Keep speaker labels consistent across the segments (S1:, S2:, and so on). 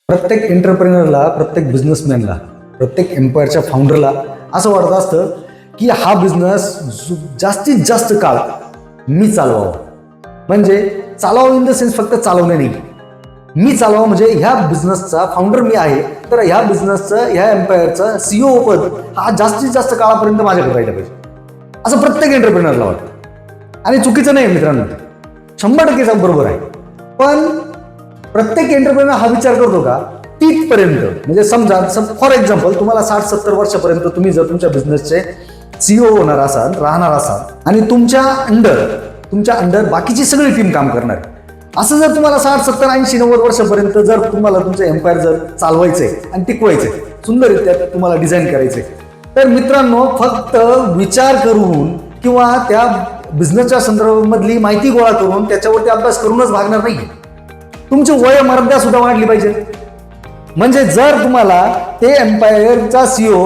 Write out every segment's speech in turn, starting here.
S1: प्रत्येक एंटरप्रेनरला, प्रत्येक बिझनेसमॅनला, प्रत्येक एम्पायरच्या फाउंडरला असं वाटत असतं की हा बिझनेस जास्तीत जास्त काळ मी चालवावा. म्हणजे चालवावं इन द सेन्स फक्त चालवणे नाही, मी चालवावं म्हणजे ह्या बिझनेसचा फाउंडर मी आहे, तर ह्या बिझनेसचं, ह्या एम्पायरचं CEO पद हा जास्तीत जास्त काळापर्यंत माझ्याकडे राहिला पाहिजे, असं प्रत्येक एंटरप्रेनरला वाटतं. आणि चुकीचं नाही मित्रांनो, 100% बरोबर आहे. पण प्रत्येक एंटरप्रेनर हा विचार करतो का तिथपर्यंत? म्हणजे समजा फॉर एक्झाम्पल तुम्हाला 60-70 वर्षापर्यंत तुम्ही जर तुमच्या बिझनेसचे CEO होणार असाल, राहणार असाल आणि तुमच्या अंडर बाकीची सगळी टीम काम करणार, असं जर तुम्हाला 60-70-80-90 वर्षापर्यंत जर तुम्हाला तुमचं एम्पायर जर चालवायचंय आणि टिकवायचंय, सुंदररित्या तुम्हाला डिझाईन करायचंय, तर मित्रांनो फक्त विचार करून किंवा त्या बिझनेसच्या संदर्भामधली माहिती गोळा करून त्याच्यावरती अभ्यास करूनच भागणार नाही. तुमची वय मर्यादा सुद्धा वाढली पाहिजे. म्हणजे जर तुम्हाला ते एम्पायरचा CEO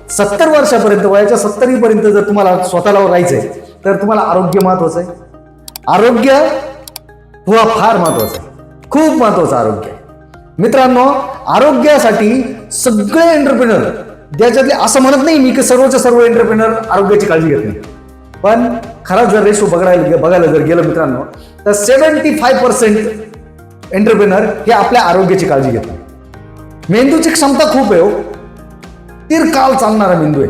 S1: 70 वर्षापर्यंत, वयाच्या 70 पर्यंत जर तुम्हाला स्वतःला राहायचंय, तर तुम्हाला आरोग्य महत्वाचं आहे. आरोग्य हा फार महत्वाचं आहे, खूप महत्वाचं आरोग्य. मित्रांनो आरोग्यासाठी सगळे एंटरप्रेनर, त्याच्यातले असं म्हणत नाही मी की सर्वच्या सर्व एंटरप्रेनर आरोग्याची काळजी घेत नाही, पण खरा जर रेशो बघायला जर गेलं मित्रांनो, तर 75% एंटरप्रेनर हे आपल्या आरोग्याची काळजी घेतात. मेंदूची क्षमता खूप आहे, दीर्घकाळ चालणारा मेंदू आहे,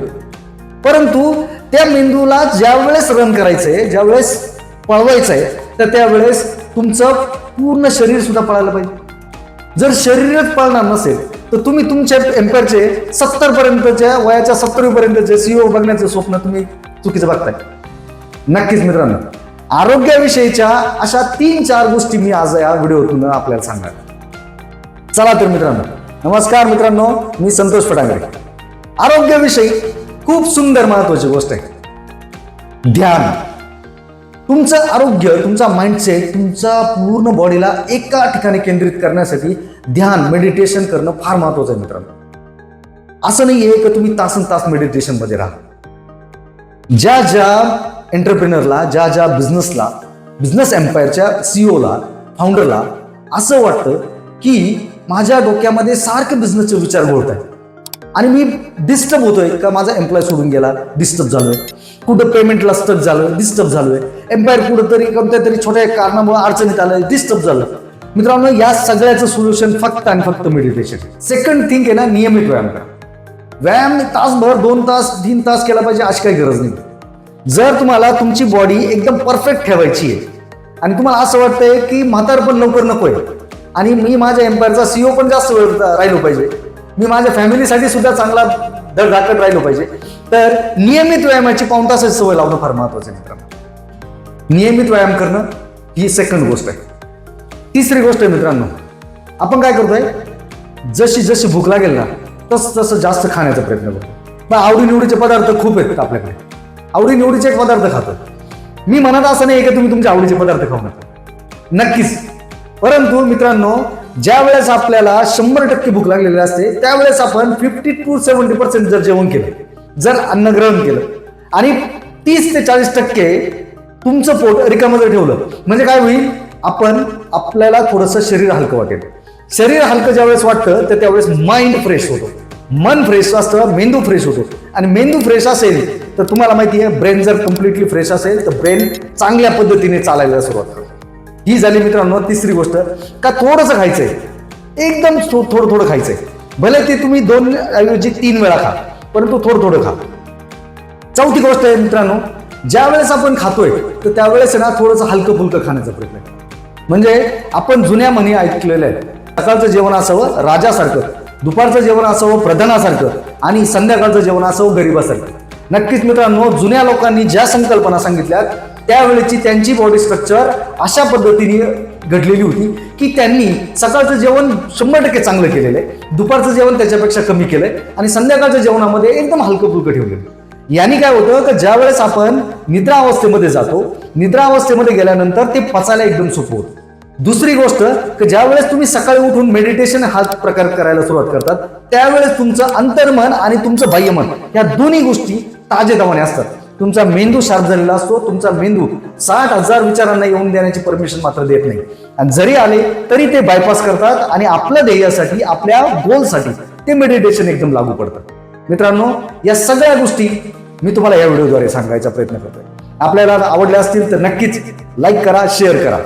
S1: परंतु त्या मेंदूला ज्या वेळेस रन करायचंय, ज्या वेळेस पळवायचंय, तर त्यावेळेस तुमचं पूर्ण शरीर सुद्धा पळायला पाहिजे. जर शरीरच पळणार नसेल तर तुम्ही तुमच्या एम्पायरचे 70 पर्यंतच्या, वयाच्या 70 पर्यंतचे CEO बघण्याचं स्वप्न तुम्ही चुकीचं बघताय. नक्कीच मित्रांनो, आरोग्याविषयीच्या अशा 3-4 गोष्टी मी आज या व्हिडिओतून आपल्याला सांगणार. चला तर मित्रांनो, नमस्कार मित्रांनो, मी संतोष फटांगरे. आरोग्याविषयी खूप सुंदर महत्वाची गोष्ट आहे ध्यान. तुमचं आरोग्य, तुमचा माइंडसेट, तुमचा पूर्ण बॉडीला एका ठिकाणी केंद्रित करण्यासाठी ध्यान, मेडिटेशन करणं फार महत्वाचं आहे मित्रांनो. असं नाहीये की तुम्ही तासन तास मेडिटेशन मध्ये राहा. ज्या एंटरप्रेनरला, ज्या बिझनेस एम्पायरच्या CEOला, फाउंडरला असं वाटतं की माझ्या डोक्यामध्ये सारखे बिझनेसचे विचार घोळत आहेत आणि मी डिस्टर्ब होतोय, का माझा एम्प्लॉय सोडून गेला, डिस्टर्ब झालोय, कुठं पेमेंटला स्टक झालोय, डिस्टर्ब झालोय, एम्पायर कुठंतरी कोणत्या तरी छोट्या कारणामुळे अडचणीत आलंय, डिस्टर्ब झालं. मित्रांनो या सगळ्याचं सोल्युशन फक्त आणि फक्त मेडिटेशन. सेकंड थिंग आहे ना, नियमित व्यायाम करा. व्यायाम तासभर, 2 तास, 3 तास केला पाहिजे अशी काही गरज नाही. जर तुम्हाला तुमची बॉडी एकदम परफेक्ट ठेवायची आहे आणि तुम्हाला असं वाटतंय की म्हातार पण लवकर नकोय आणि मी माझ्या एम्पायरचा CEO पण जास्त वेळ राहिलो पाहिजे, मी माझ्या फॅमिलीसाठी सुद्धा चांगला धडधाकट राहिलो पाहिजे, तर नियमित व्यायामाची 1 तासाची सवय लावणं फार महत्वाचं आहे मित्रांनो. नियमित व्यायाम करणं ही सेकंड गोष्ट आहे. तिसरी गोष्ट आहे मित्रांनो, आपण काय करतोय, जशी भूक लागेल ना तसं जास्त खाण्याचा प्रयत्न करतो. मग आवडीनिवडीचे पदार्थ खूप आहेत आपल्याकडे, आवडीनिवडीचे पदार्थ खातो. मी म्हणत असं नाही की तुम्ही तुमच्या आवडीचे पदार्थ खाऊ नका, नक्कीच, परंतु मित्रांनो ज्या वेळेस आपल्याला 100% भूक लागलेली असते त्यावेळेस आपण 50 to 70% जर जेवण केलं, जर अन्नग्रहण केलं आणि 30 ते 40% तुमचं पोट रिकामं जर ठेवलं, म्हणजे काय होईल, आपल्याला थोडंसं शरीर हलकं वाटेल. शरीर हलकं ज्यावेळेस वाटतं तर त्यावेळेस माइंड फ्रेश होतो, मन फ्रेश असतं, मेंदू फ्रेश होतो. आणि मेंदू फ्रेश असेल तर तुम्हाला माहिती आहे, ब्रेन जर कम्प्लिटली फ्रेश असेल तर ब्रेन चांगल्या पद्धतीने चालायला सुरुवात करतो. ही झाली मित्रांनो तिसरी गोष्ट, का थोडंसं खायचंय, एकदम थोडं खायचंय. भले ते तुम्ही 2 ऐवजी 3 वेळा खा, परंतु थोडं खा. चौथी गोष्ट आहे मित्रांनो, ज्या वेळेस आपण खातोय तर त्यावेळेस ना थोडंसं हलकं फुलकं खाण्याचा प्रयत्न आहे. म्हणजे आपण जुन्या म्हणी ऐकलेल्या आहेत, सकाळचं जेवण असावं राजासारखं, दुपारचं जेवण असावं प्रधानासारखं आणि संध्याकाळचं जेवण असावं गरिबासारखं. नक्कीच मित्रांनो, जुन्या लोकांनी ज्या संकल्पना सांगितल्या त्यावेळेची त्यांची बॉडी स्ट्रक्चर अशा पद्धतीने घडलेली होती की त्यांनी सकाळचं जेवण 100% चांगलं केलेलं आहे, दुपारचं जेवण त्याच्यापेक्षा कमी केलंय आणि संध्याकाळच्या जेवणामध्ये एकदम हलकं फुलकं ठेवलेलं. याने काय होतं की ज्या वेळेस आपण निद्रा अवस्थेमध्ये जातो, निद्रा अवस्थेमध्ये गेल्यानंतर ते पचायला एकदम सोपं होतं. दुसरी गोष्ट की ज्या वेळेस तुम्ही सकाळी उठून मेडिटेशन हा प्रकार करायला सुरुवात करतात त्यावेळेस तुमचं अंतर्मन आणि तुमचं बाह्यमन या दोन्ही गोष्टी ताजेतवाने असतात. तुमचा मेंदू शार्प झालेला असतो. तुमचा मेंदू 60,000 विचारांना येऊन देण्याची परमिशन मात्र देत नाही. आणि जरी आले तरी ते बायपास करतात आणि आपल्या ध्येयासाठी, आपल्या गोलसाठी ते मेडिटेशन एकदम लागू पडतं. मित्रांनो, या सगळ्या गोष्टी मी तुम्हाला या व्हिडिओद्वारे सांगायचा प्रयत्न करतोय. आपल्याला आवडल्या असतील तर नक्कीच लाईक करा, शेअर करा.